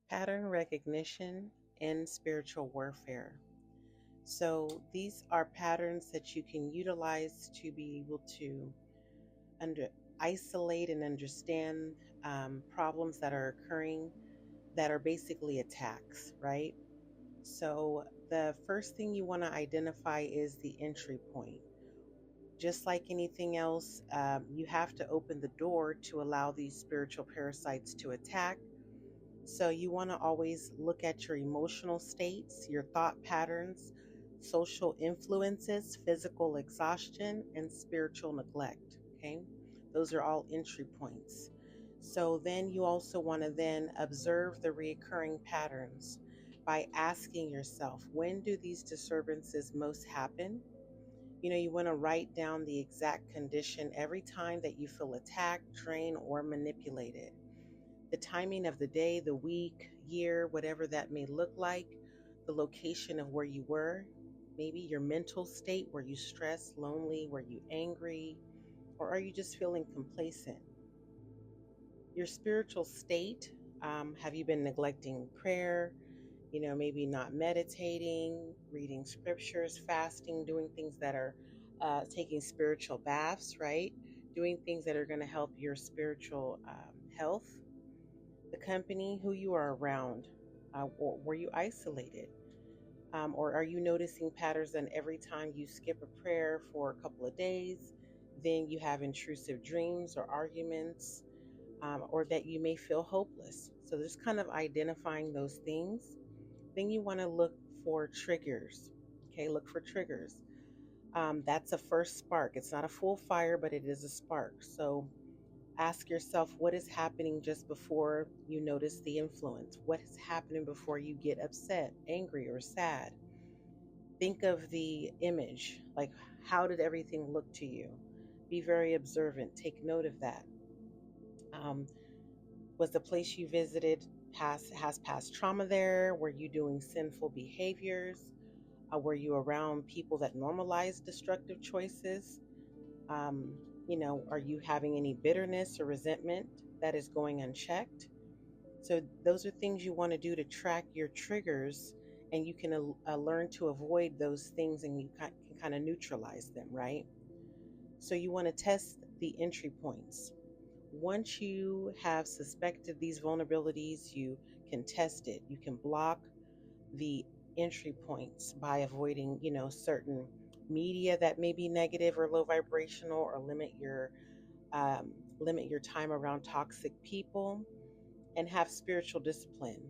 Pattern recognition and spiritual warfare. So, these are patterns that you can utilize to be able to under isolate and understand problems that are occurring that are basically attacks, right? So, the first thing you want to identify is the entry point. Just like anything else, you have to open the door to allow these spiritual parasites to attack. So you want to always look at your emotional states, your thought patterns, social influences, physical exhaustion, and spiritual neglect. Okay. Those are all entry points. So then you also want to then observe the recurring patterns by asking yourself, when do these disturbances most happen? You want to write down the exact condition every time that you feel attacked, drained, or manipulated. The timing of the day, the week, year, whatever that may look like, the location of where you were, maybe your mental state. Were you stressed, lonely? Were you angry? Or are you just feeling complacent? Your spiritual state. Have you been neglecting prayer? Maybe not meditating, reading scriptures, fasting, doing things that are taking spiritual baths, right? Doing things that are going to help your spiritual health. The company, who you are around, or were you isolated? Or are you noticing patterns that every time you skip a prayer for a couple of days, then you have intrusive dreams or arguments, or that you may feel hopeless? So, just kind of identifying those things. Then you want to look for triggers. Okay, look for triggers. That's a first spark. It's not a full fire, but it is a spark. So, ask yourself what is happening just before you notice the influence. What is happening before you get upset, angry, or sad? Think of the image. Like, how did everything look to you? Be very observant. Take note of that. Um, was the place you visited has past trauma there? Were you doing sinful behaviors? Were you around people that normalize destructive choices? Um, are you having any bitterness or resentment that is going unchecked? So, those are things you want to do to track your triggers, and you can learn to avoid those things and you can kind of neutralize them, right? So, you want to test the entry points. Once you have suspected these vulnerabilities, you can test it. You can block the entry points by avoiding, certain media that may be negative or low vibrational, or um, limit your time around toxic people, and have spiritual discipline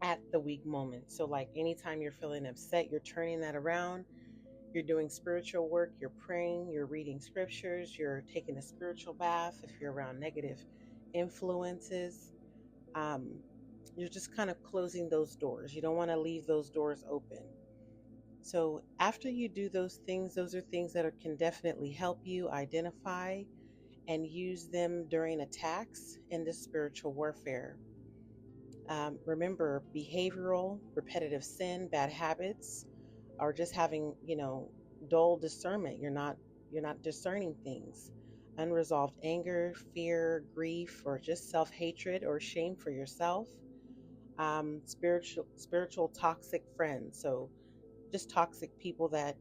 at the weak moment. So, like anytime you're feeling upset, you're turning that around. You're doing spiritual work, you're praying, you're reading scriptures, you're taking a spiritual bath if you're around negative influences. Um, you're just kind of closing those doors. You don't want to leave those doors open. So, after you do those things, those are things that can definitely help you identify and use them during attacks in this spiritual warfare. Remember, behavioral, repetitive sin, bad habits, or just having, dull discernment. You're not discerning things. Unresolved anger, fear, grief, or just self-hatred or shame for yourself. Spiritual toxic friends. So just toxic people that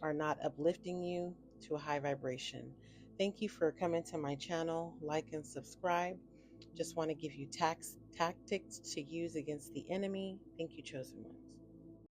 are not uplifting you to a high vibration. Thank you for coming to my channel. Like and subscribe. Just want to give you tactics to use against the enemy. Thank you, chosen ones.